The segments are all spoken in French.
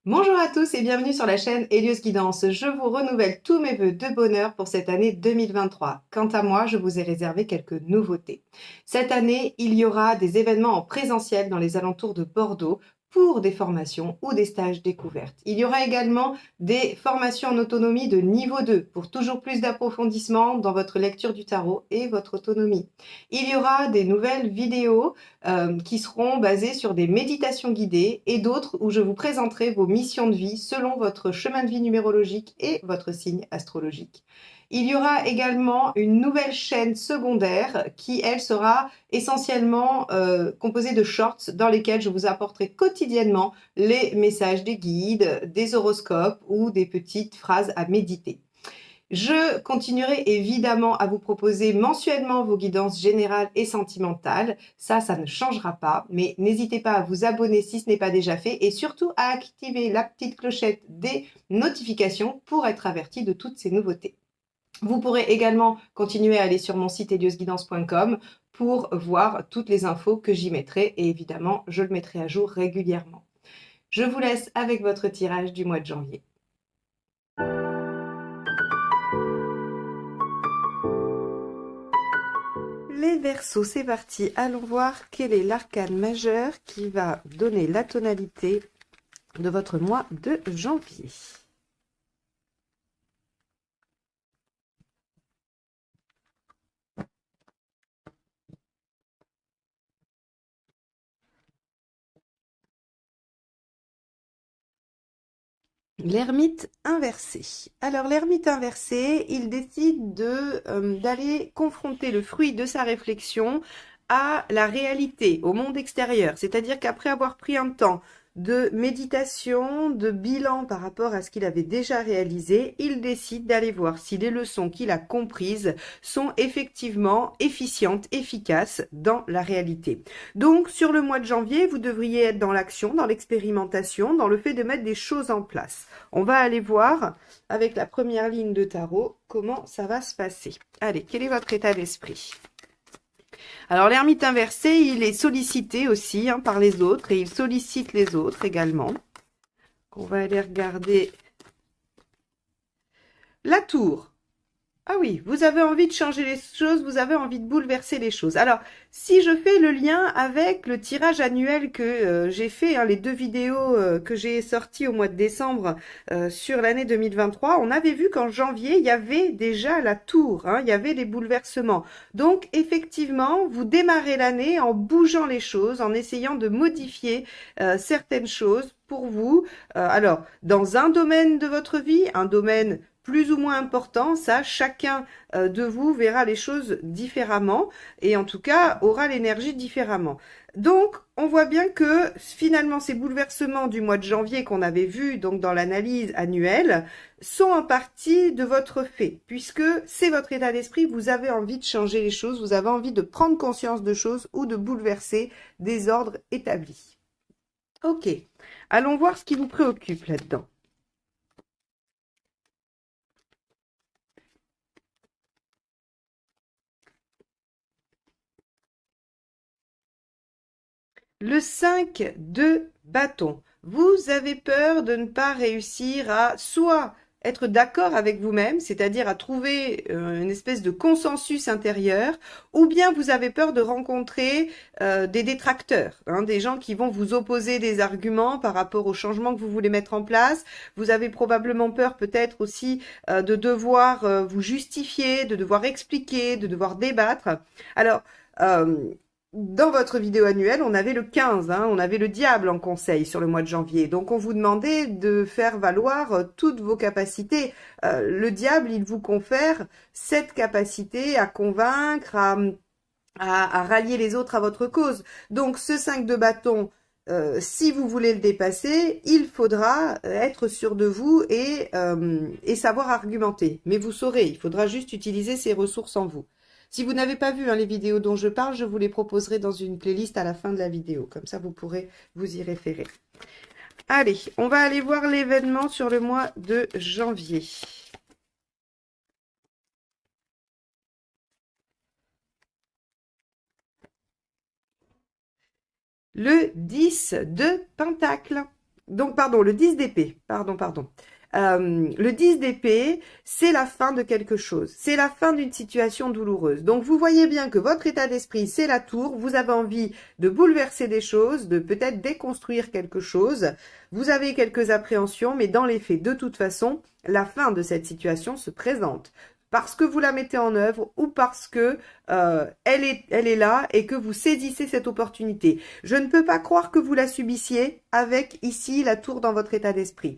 Bonjour à tous et bienvenue sur la chaîne Hélios Guidance. Je vous renouvelle tous mes vœux de bonheur pour cette année 2023. Quant à moi, je vous ai réservé quelques nouveautés. Cette année, il y aura des événements en présentiel dans les alentours de Bordeaux pour des formations ou des stages découvertes. Il y aura également des formations en autonomie de niveau 2 pour toujours plus d'approfondissement dans votre lecture du tarot et votre autonomie. Il y aura des nouvelles vidéos qui seront basées sur des méditations guidées et d'autres où je vous présenterai vos missions de vie selon votre chemin de vie numérologique et votre signe astrologique. Il y aura également une nouvelle chaîne secondaire qui, elle, sera essentiellement composée de shorts dans lesquels je vous apporterai quotidiennement les messages des guides, des horoscopes ou des petites phrases à méditer. Je continuerai évidemment à vous proposer mensuellement vos guidances générales et sentimentales. Ça ne changera pas, mais n'hésitez pas à vous abonner si ce n'est pas déjà fait et surtout à activer la petite clochette des notifications pour être averti de toutes ces nouveautés. Vous pourrez également continuer à aller sur mon site heliosguidance.com pour voir toutes les infos que j'y mettrai et évidemment, je le mettrai à jour régulièrement. Je vous laisse avec votre tirage du mois de janvier. Les Verseaux, c'est parti. Allons voir quel est l'arcane majeur qui va donner la tonalité de votre mois de janvier. L'ermite inversé. Alors l'ermite inversé, il décide d'aller confronter le fruit de sa réflexion à la réalité, au monde extérieur. C'est-à-dire qu'après avoir pris un temps de méditation, de bilan par rapport à ce qu'il avait déjà réalisé, il décide d'aller voir si les leçons qu'il a comprises sont effectivement efficientes, efficaces dans la réalité. Donc, sur le mois de janvier, vous devriez être dans l'action, dans l'expérimentation, dans le fait de mettre des choses en place. On va aller voir avec la première ligne de tarot comment ça va se passer. Allez, quel est votre état d'esprit? Alors l'ermite inversé, il est sollicité aussi par les autres et il sollicite les autres également. On va aller regarder la tour. Ah oui, vous avez envie de changer les choses, vous avez envie de bouleverser les choses. Alors, si je fais le lien avec le tirage annuel que j'ai fait, les deux vidéos que j'ai sorties au mois de décembre sur l'année 2023, on avait vu qu'en janvier, il y avait déjà la tour, il y avait des bouleversements. Donc, effectivement, vous démarrez l'année en bougeant les choses, en essayant de modifier certaines choses pour vous. Alors, dans un domaine de votre vie, un domaine plus ou moins important, ça, chacun de vous verra les choses différemment et en tout cas aura l'énergie différemment. Donc, on voit bien que finalement ces bouleversements du mois de janvier qu'on avait vus donc dans l'analyse annuelle sont en partie de votre fait, puisque c'est votre état d'esprit, vous avez envie de changer les choses, vous avez envie de prendre conscience de choses ou de bouleverser des ordres établis. Ok, allons voir ce qui vous préoccupe là-dedans. Le 5 de bâton. Vous avez peur de ne pas réussir à soit être d'accord avec vous-même, c'est-à-dire à trouver une espèce de consensus intérieur, ou bien vous avez peur de rencontrer des détracteurs, des gens qui vont vous opposer des arguments par rapport au changement que vous voulez mettre en place. Vous avez probablement peur peut-être aussi de devoir vous justifier, de devoir expliquer, de devoir débattre. Alors, dans votre vidéo annuelle, on avait le 15, on avait le diable en conseil sur le mois de janvier. Donc, on vous demandait de faire valoir toutes vos capacités. Le diable, il vous confère cette capacité à convaincre, à rallier les autres à votre cause. Donc, ce 5 de bâton, si vous voulez le dépasser, il faudra être sûr de vous et savoir argumenter. Mais vous saurez, il faudra juste utiliser ces ressources en vous. Si vous n'avez pas vu les vidéos dont je parle, je vous les proposerai dans une playlist à la fin de la vidéo. Comme ça, vous pourrez vous y référer. Allez, on va aller voir l'événement sur le mois de janvier. Le 10 de Pentacle. donc, pardon, le 10 d'épée, pardon. Le 10 d'épée, c'est la fin de quelque chose. C'est la fin d'une situation douloureuse. Donc, vous voyez bien que votre état d'esprit, c'est la tour. Vous avez envie de bouleverser des choses, de peut-être déconstruire quelque chose. Vous avez quelques appréhensions, mais dans les faits, de toute façon, la fin de cette situation se présente. Parce que vous la mettez en œuvre ou parce que elle est là et que vous saisissez cette opportunité. Je ne peux pas croire que vous la subissiez avec ici la tour dans votre état d'esprit.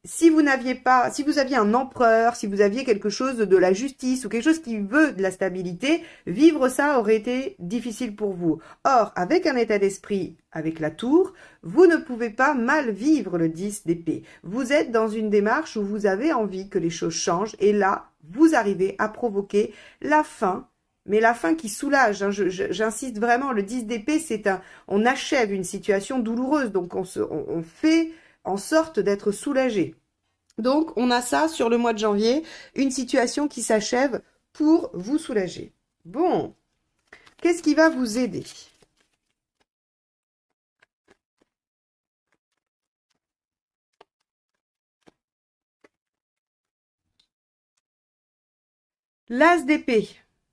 Si vous aviez un empereur, si vous aviez quelque chose de la justice ou quelque chose qui veut de la stabilité, vivre ça aurait été difficile pour vous. Or, avec un état d'esprit, avec la tour, vous ne pouvez pas mal vivre le 10 d'épée. Vous êtes dans une démarche où vous avez envie que les choses changent et là, vous arrivez à provoquer la fin. Mais la fin qui soulage, hein, j'insiste vraiment, le 10 d'épée, on achève une situation douloureuse, donc on fait en sorte d'être soulagé. Donc, on a ça sur le mois de janvier, une situation qui s'achève pour vous soulager. Bon, qu'est-ce qui va vous aider? L'as d'épée,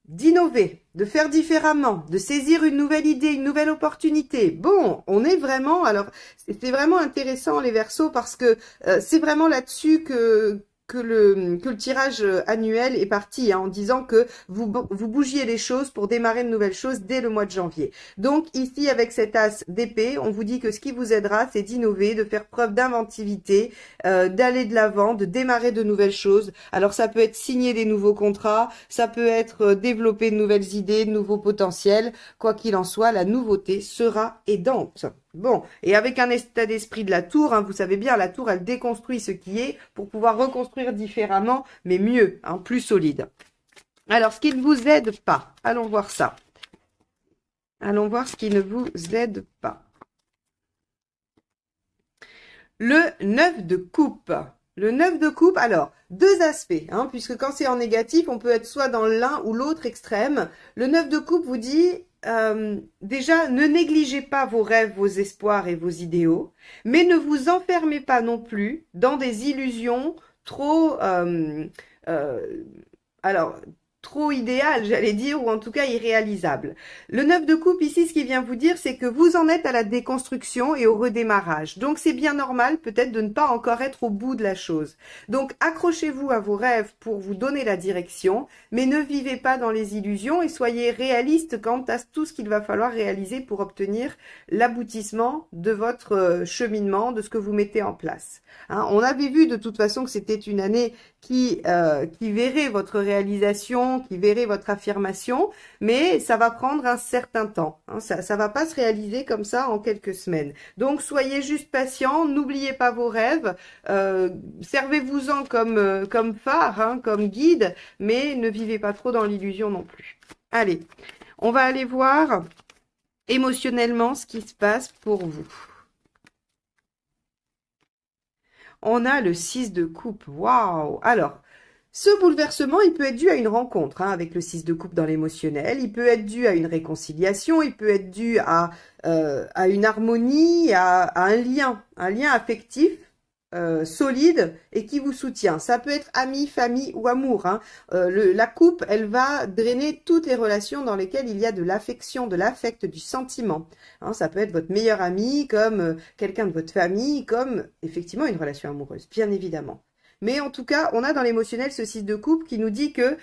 d'innover, de faire différemment, de saisir une nouvelle idée, une nouvelle opportunité. Bon, on est vraiment, alors c'est vraiment intéressant les Verseaux parce que c'est vraiment là-dessus que le tirage annuel est parti, hein, en disant que vous bougiez les choses pour démarrer de nouvelles choses dès le mois de janvier. Donc ici, avec cet as d'épée, on vous dit que ce qui vous aidera, c'est d'innover, de faire preuve d'inventivité, d'aller de l'avant, de démarrer de nouvelles choses. Alors ça peut être signer des nouveaux contrats, ça peut être développer de nouvelles idées, de nouveaux potentiels. Quoi qu'il en soit, la nouveauté sera aidante. Bon, et avec un état d'esprit de la tour, hein, vous savez bien, la tour, elle déconstruit ce qui est pour pouvoir reconstruire différemment, mais mieux, hein, plus solide. Alors, ce qui ne vous aide pas, allons voir ça. Allons voir ce qui ne vous aide pas. Le 9 de coupe. Le 9 de coupe, alors, deux aspects, hein, puisque quand c'est en négatif, on peut être soit dans l'un ou l'autre extrême. Le 9 de coupe vous dit... déjà, ne négligez pas vos rêves, vos espoirs et vos idéaux, mais ne vous enfermez pas non plus dans des illusions trop, trop idéales, j'allais dire, ou en tout cas irréalisables. Le 9 de coupe ici, ce qui vient vous dire, c'est que vous en êtes à la déconstruction et au redémarrage. Donc, c'est bien normal peut-être de ne pas encore être au bout de la chose. Donc, accrochez-vous à vos rêves pour vous donner la direction, mais ne vivez pas dans les illusions et soyez réaliste quant à tout ce qu'il va falloir réaliser pour obtenir l'aboutissement de votre cheminement, de ce que vous mettez en place. Hein, on avait vu de toute façon que c'était une année qui verrait votre réalisation, qui verrait votre affirmation, mais ça va prendre un certain temps. Hein, ça va pas se réaliser comme ça en quelques semaines. Donc, soyez juste patient, n'oubliez pas vos rêves, servez-vous-en comme phare, hein, comme guide, mais ne vivez pas trop dans l'illusion non plus. Allez, on va aller voir émotionnellement ce qui se passe pour vous. On a le 6 de coupe. Waouh! Alors, ce bouleversement, il peut être dû à une rencontre, hein, avec le 6 de coupe dans l'émotionnel. Il peut être dû à une réconciliation. Il peut être dû à une harmonie, à un lien affectif solide et qui vous soutient. Ça peut être ami, famille ou amour. Hein. La coupe, elle va drainer toutes les relations dans lesquelles il y a de l'affection, de l'affect, du sentiment. Hein, ça peut être votre meilleur ami, comme quelqu'un de votre famille, comme effectivement une relation amoureuse, bien évidemment. Mais en tout cas, on a dans l'émotionnel ce 6 de coupe qui nous dit que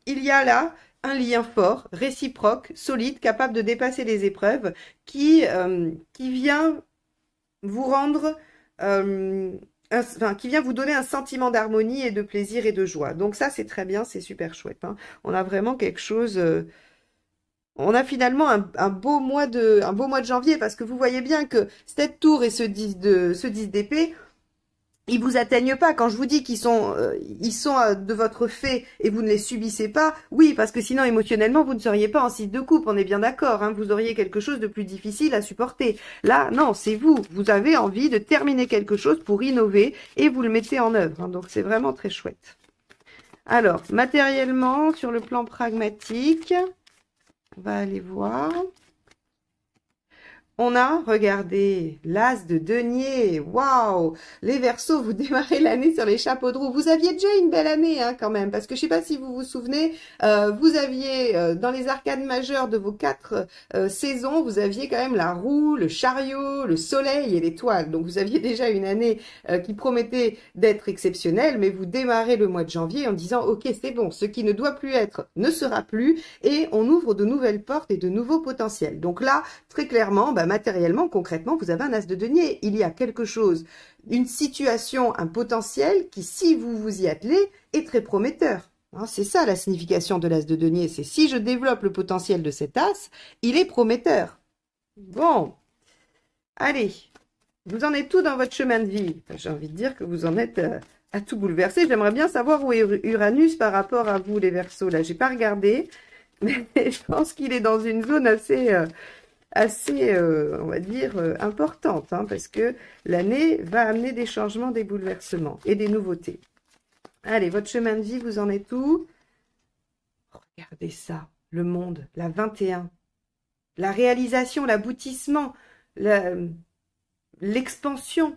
il y a là un lien fort, réciproque, solide, capable de dépasser les épreuves, qui vient vous rendre qui vient vous donner un sentiment d'harmonie et de plaisir et de joie. Donc ça, c'est très bien, c'est super chouette. Hein. On a vraiment quelque chose... on a finalement un beau mois de janvier parce que vous voyez bien que cette tour et ce 10 d'épée, ils vous atteignent pas. Quand je vous dis qu'ils sont de votre fait et vous ne les subissez pas, oui, parce que sinon émotionnellement vous ne seriez pas en 6 de coupe, on est bien d'accord, hein, vous auriez quelque chose de plus difficile à supporter. Là, non, c'est vous. Vous avez envie de terminer quelque chose pour innover et vous le mettez en œuvre. Hein, donc c'est vraiment très chouette. Alors, matériellement, sur le plan pragmatique, on va aller voir. On a, regardez, l'as de denier. Waouh! Les Verseaux, vous démarrez l'année sur les chapeaux de roue. Vous aviez déjà une belle année, hein, quand même, parce que je sais pas si vous vous souvenez, vous aviez dans les arcades majeures de vos 4 saisons, vous aviez quand même la roue, le chariot, le soleil et l'étoile. Donc vous aviez déjà une année qui promettait d'être exceptionnelle, mais vous démarrez le mois de janvier en disant, ok, c'est bon, ce qui ne doit plus être ne sera plus, et on ouvre de nouvelles portes et de nouveaux potentiels. Donc là, très clairement, matériellement, concrètement, vous avez un as de denier. Il y a quelque chose, une situation, un potentiel qui, si vous vous y attelez, est très prometteur. Hein, c'est ça la signification de l'as de denier. C'est si je développe le potentiel de cet as, il est prometteur. Bon, allez, vous en êtes tout dans votre chemin de vie. Enfin, j'ai envie de dire que vous en êtes à tout bouleverser. J'aimerais bien savoir où est Uranus par rapport à vous, les Verseaux. Là, j'ai pas regardé, mais je pense qu'il est dans une zone assez, on va dire, importante, hein, parce que l'année va amener des changements, des bouleversements et des nouveautés. Allez, votre chemin de vie, vous en êtes où? Regardez ça, le monde, la 21, la réalisation, l'aboutissement, l'expansion.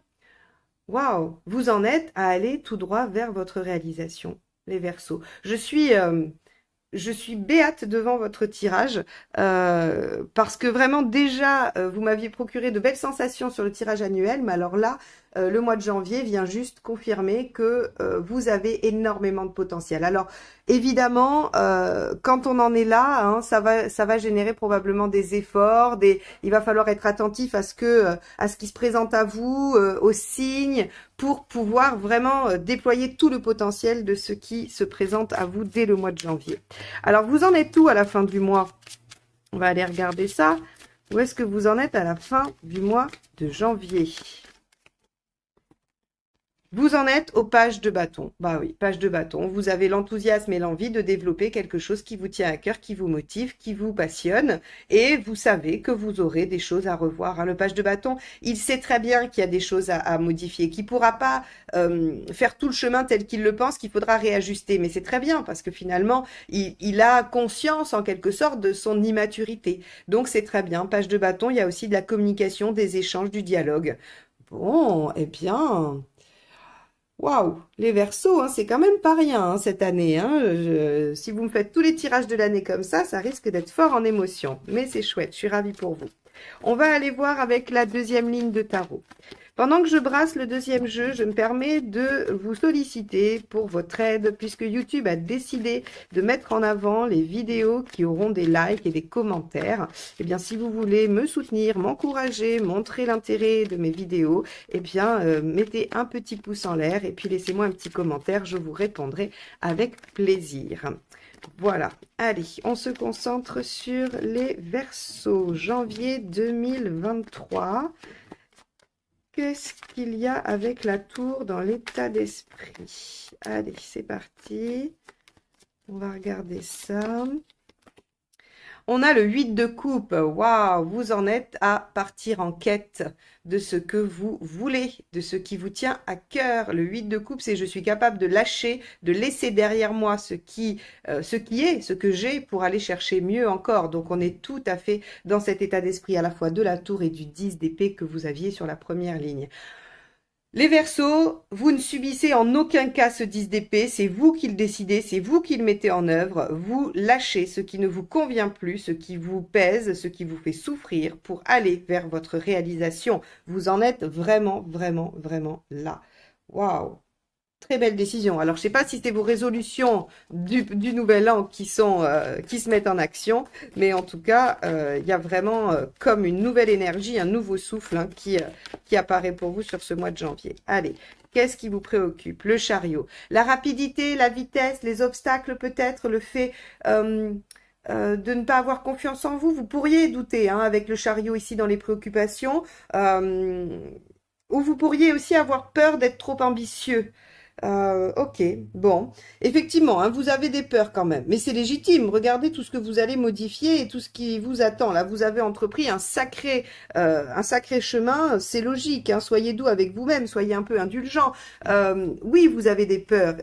Waouh, vous en êtes à aller tout droit vers votre réalisation, les Verseaux. Je suis béate devant votre tirage parce que vraiment déjà vous m'aviez procuré de belles sensations sur le tirage annuel, mais alors là le mois de janvier vient juste confirmer que vous avez énormément de potentiel. Alors évidemment quand on en est là, hein, ça va générer probablement des efforts, il va falloir être attentif à ce qui se présente à vous, aux signes, pour pouvoir vraiment déployer tout le potentiel de ce qui se présente à vous dès le mois de janvier. Alors, vous en êtes où à la fin du mois? On va aller regarder ça. Où est-ce que vous en êtes à la fin du mois de janvier? Vous en êtes aux pages de bâton. Bah oui, page de bâton. Vous avez l'enthousiasme et l'envie de développer quelque chose qui vous tient à cœur, qui vous motive, qui vous passionne. Et vous savez que vous aurez des choses à revoir. Hein. Le page de bâton, il sait très bien qu'il y a des choses à modifier, qu'il ne pourra pas faire tout le chemin tel qu'il le pense, qu'il faudra réajuster. Mais c'est très bien parce que finalement, il a conscience en quelque sorte de son immaturité. Donc c'est très bien. Page de bâton, il y a aussi de la communication, des échanges, du dialogue. Bon, eh bien... Waouh, les Verseaux, hein, c'est quand même pas rien hein, cette année. Hein. Si vous me faites tous les tirages de l'année comme ça risque d'être fort en émotion. Mais c'est chouette, je suis ravie pour vous. On va aller voir avec la deuxième ligne de tarot. Pendant que je brasse le deuxième jeu, je me permets de vous solliciter pour votre aide, puisque YouTube a décidé de mettre en avant les vidéos qui auront des likes et des commentaires. Eh bien, si vous voulez me soutenir, m'encourager, montrer l'intérêt de mes vidéos, eh bien, mettez un petit pouce en l'air et puis laissez-moi un petit commentaire, je vous répondrai avec plaisir. Voilà, allez, on se concentre sur les Verseaux, janvier 2023. Qu'est-ce qu'il y a avec la tour dans l'état d'esprit? Allez, c'est parti. On va regarder ça. On a le 8 de coupe. Waouh, vous en êtes à partir en quête de ce que vous voulez, de ce qui vous tient à cœur. Le 8 de coupe, c'est je suis capable de lâcher, de laisser derrière moi ce que j'ai pour aller chercher mieux encore. Donc on est tout à fait dans cet état d'esprit à la fois de la tour et du 10 d'épée que vous aviez sur la première ligne. Les Verseaux, vous ne subissez en aucun cas ce 10 d'épée, c'est vous qui le décidez, c'est vous qui le mettez en œuvre, vous lâchez ce qui ne vous convient plus, ce qui vous pèse, ce qui vous fait souffrir pour aller vers votre réalisation. Vous en êtes vraiment, vraiment, vraiment là. Waouh! Très belle décision. Alors, je ne sais pas si c'est vos résolutions du nouvel an qui se mettent en action, mais en tout cas, il y a vraiment comme une nouvelle énergie, un nouveau souffle hein, qui apparaît pour vous sur ce mois de janvier. Allez, qu'est-ce qui vous préoccupe? Le chariot. La rapidité, la vitesse, les obstacles peut-être, le fait de ne pas avoir confiance en vous. Vous pourriez douter hein, avec le chariot ici dans les préoccupations, ou vous pourriez aussi avoir peur d'être trop ambitieux. Ok, bon. Effectivement, hein, vous avez des peurs quand même, mais c'est légitime. Regardez tout ce que vous allez modifier et tout ce qui vous attend. Là, vous avez entrepris un sacré chemin. C'est logique, hein. Soyez doux avec vous-même, soyez un peu indulgent. Oui, vous avez des peurs.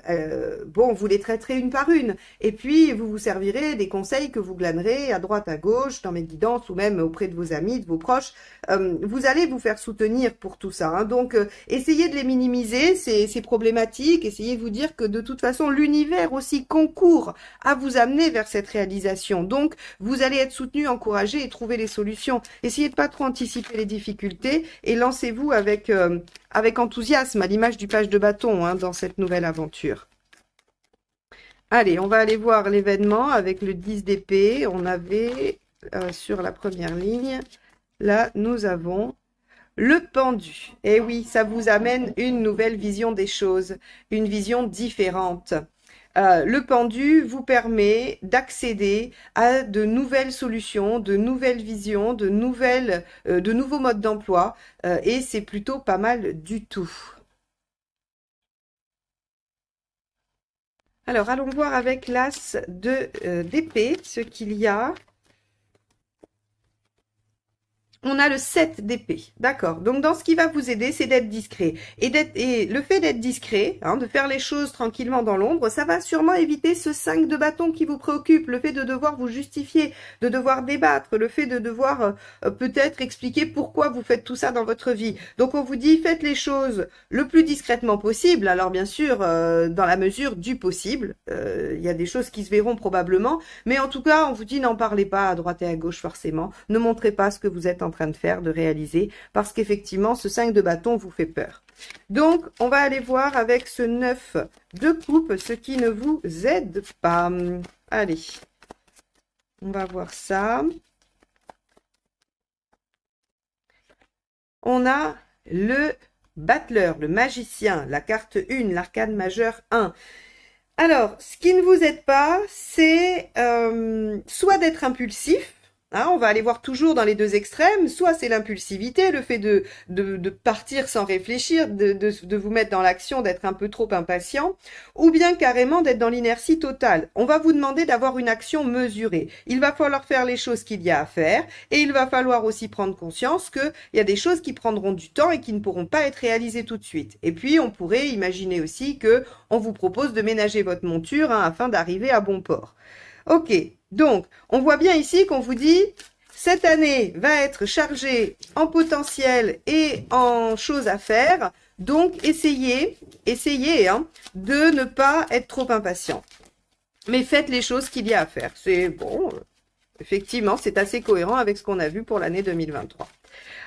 Bon, vous les traiterez une par une, et puis vous vous servirez des conseils que vous glanerez à droite, à gauche, dans mes guidances ou même auprès de vos amis, de vos proches. Vous allez vous faire soutenir pour tout ça, hein. Donc, essayez de les minimiser, ces problématiques. Essayez de vous dire que de toute façon, l'univers aussi concourt à vous amener vers cette réalisation. Donc, vous allez être soutenu, encouragé et trouver les solutions. Essayez de pas trop anticiper les difficultés et lancez-vous avec enthousiasme, à l'image du page de bâton, hein, dans cette nouvelle aventure. Allez, on va aller voir l'événement avec le 10 d'épée. On avait sur la première ligne, là, nous avons le pendu. Eh oui, ça vous amène une nouvelle vision des choses, une vision différente. Le pendu vous permet d'accéder à de nouvelles solutions, de nouvelles visions, de nouveaux modes d'emploi, et c'est plutôt pas mal du tout. Alors, allons voir avec l'as d'épée ce qu'il y a. On a le 7 d'épée, d'accord. Donc dans ce qui va vous aider, c'est d'être discret. Et le fait d'être discret, hein, de faire les choses tranquillement dans l'ombre, ça va sûrement éviter ce 5 de bâton qui vous préoccupe, le fait de devoir vous justifier, de devoir débattre, le fait de devoir peut-être expliquer pourquoi vous faites tout ça dans votre vie. Donc on vous dit, faites les choses le plus discrètement possible. Alors bien sûr, dans la mesure du possible, il y a des choses qui se verront probablement, mais en tout cas, on vous dit, n'en parlez pas à droite et à gauche forcément. Ne montrez pas ce que vous êtes en train de faire, de réaliser, parce qu'effectivement, ce 5 de bâton vous fait peur. Donc, on va aller voir avec ce 9 de coupe ce qui ne vous aide pas. Allez, on va voir ça. On a le battleur, le magicien, la carte 1, l'arcane majeur 1. Alors, ce qui ne vous aide pas, c'est soit d'être impulsif, hein, on va aller voir toujours dans les deux extrêmes, soit c'est l'impulsivité, le fait de partir sans réfléchir, de vous mettre dans l'action, d'être un peu trop impatient, ou bien carrément d'être dans l'inertie totale. On va vous demander d'avoir une action mesurée. Il va falloir faire les choses qu'il y a à faire, et il va falloir aussi prendre conscience qu'il y a des choses qui prendront du temps et qui ne pourront pas être réalisées tout de suite. Et puis, on pourrait imaginer aussi que on vous propose de ménager votre monture, hein, afin d'arriver à bon port. Ok, donc on voit bien ici qu'on vous dit cette année va être chargée en potentiel et en choses à faire. Donc essayez hein, de ne pas être trop impatient. Mais faites les choses qu'il y a à faire. C'est bon, effectivement, c'est assez cohérent avec ce qu'on a vu pour l'année 2023.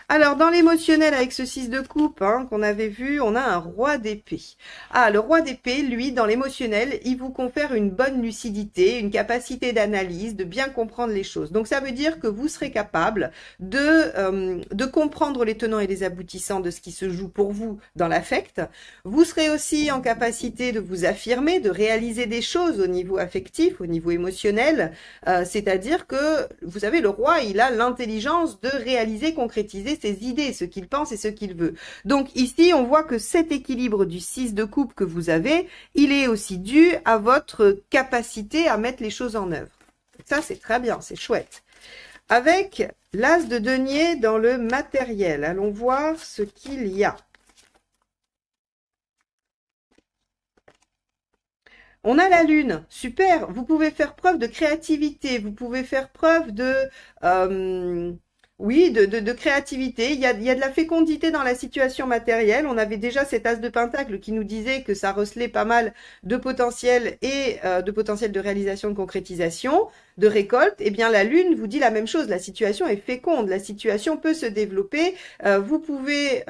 Alors, dans l'émotionnel, avec ce 6 de coupe, hein, qu'on avait vu, on a un roi d'épée. Ah, le roi d'épée, lui, dans l'émotionnel, il vous confère une bonne lucidité, une capacité d'analyse, de bien comprendre les choses. Donc, ça veut dire que vous serez capable de comprendre les tenants et les aboutissants de ce qui se joue pour vous dans l'affect. Vous serez aussi en capacité de vous affirmer, de réaliser des choses au niveau affectif, au niveau émotionnel. C'est-à-dire que, vous savez, le roi, il a l'intelligence de réaliser, concrétiser ses idées, ce qu'il pense et ce qu'il veut. Donc ici, on voit que cet équilibre du 6 de coupe que vous avez, il est aussi dû à votre capacité à mettre les choses en œuvre. Ça, c'est très bien, c'est chouette. Avec l'as de denier dans le matériel, allons voir ce qu'il y a. On a la lune, super, vous pouvez faire preuve de créativité, vous pouvez faire preuve oui, de créativité. Il y a de la fécondité dans la situation matérielle. On avait déjà cet as de pentacle qui nous disait que ça recelait pas mal de potentiel et de potentiel de réalisation, de concrétisation, de récolte. Eh bien, la lune vous dit la même chose. La situation est féconde. La situation peut se développer. Vous pouvez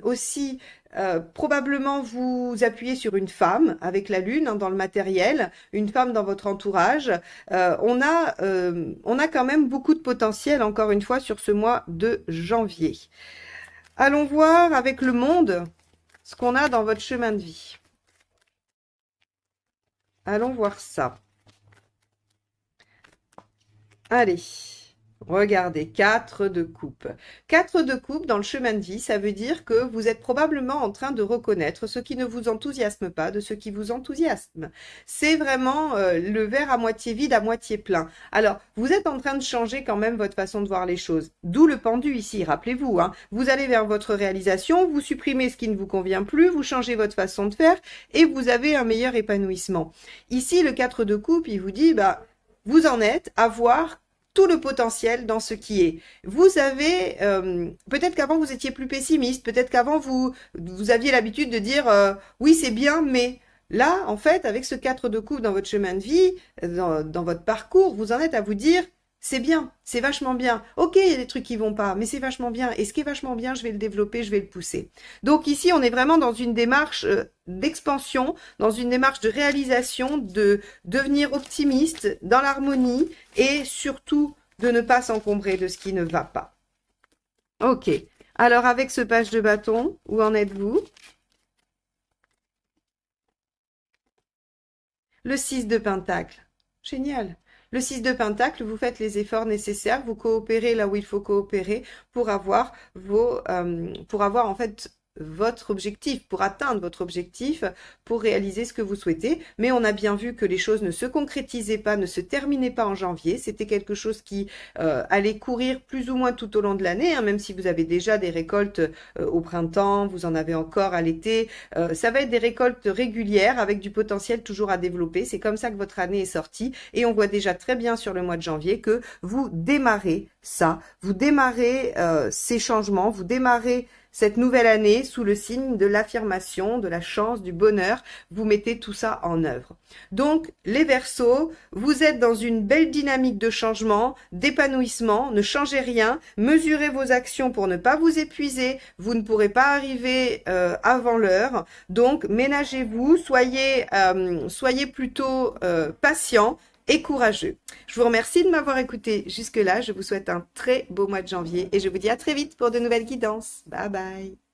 aussi probablement vous appuyer sur une femme avec la lune, hein, dans le matériel, une femme dans votre entourage. On a quand même beaucoup de potentiel, encore une fois, sur ce mois de janvier. Allons voir avec le monde ce qu'on a dans votre chemin de vie. Allons voir ça. Allez, Regardez, 4 de coupe. 4 de coupe dans le chemin de vie, ça veut dire que vous êtes probablement en train de reconnaître ce qui ne vous enthousiasme pas de ce qui vous enthousiasme. C'est vraiment le verre à moitié vide, à moitié plein. Alors, vous êtes en train de changer quand même votre façon de voir les choses. D'où le pendu ici, rappelez-vous. Hein. Vous allez vers votre réalisation, vous supprimez ce qui ne vous convient plus, vous changez votre façon de faire et vous avez un meilleur épanouissement. Ici, le 4 de coupe, il vous dit, bah, vous en êtes à voir tout le potentiel dans ce qui est. Vous avez, peut-être qu'avant vous étiez plus pessimiste, peut-être qu'avant vous aviez l'habitude de dire oui c'est bien, mais là en fait avec ce 4 de coupe dans votre chemin de vie, dans votre parcours, vous en êtes à vous dire c'est bien, c'est vachement bien. Ok, il y a des trucs qui vont pas, mais c'est vachement bien. Et ce qui est vachement bien, je vais le développer, je vais le pousser. Donc ici, on est vraiment dans une démarche d'expansion, dans une démarche de réalisation, de devenir optimiste, dans l'harmonie et surtout de ne pas s'encombrer de ce qui ne va pas. Ok. Alors avec ce page de bâton, où en êtes-vous? Le 6 de pentacle. Génial. Le 6 de pentacle, vous faites les efforts nécessaires, vous coopérez là où il faut coopérer pour avoir pour avoir en fait votre objectif, pour atteindre votre objectif, pour réaliser ce que vous souhaitez. Mais on a bien vu que les choses ne se concrétisaient pas, ne se terminaient pas en janvier. C'était quelque chose qui allait courir plus ou moins tout au long de l'année, hein, même si vous avez déjà des récoltes au printemps, vous en avez encore à l'été. Ça va être des récoltes régulières avec du potentiel toujours à développer. C'est comme ça que votre année est sortie et on voit déjà très bien sur le mois de janvier que vous démarrez ça, vous démarrez ces changements, vous démarrez cette nouvelle année sous le signe de l'affirmation, de la chance, du bonheur. Vous mettez tout ça en œuvre. Donc, les Verseaux, vous êtes dans une belle dynamique de changement, d'épanouissement. Ne changez rien. Mesurez vos actions pour ne pas vous épuiser. Vous ne pourrez pas arriver avant l'heure. Donc, ménagez-vous. Soyez plutôt patient et courageux. Je vous remercie de m'avoir écouté jusque-là. Je vous souhaite un très beau mois de janvier et je vous dis à très vite pour de nouvelles guidances. Bye bye.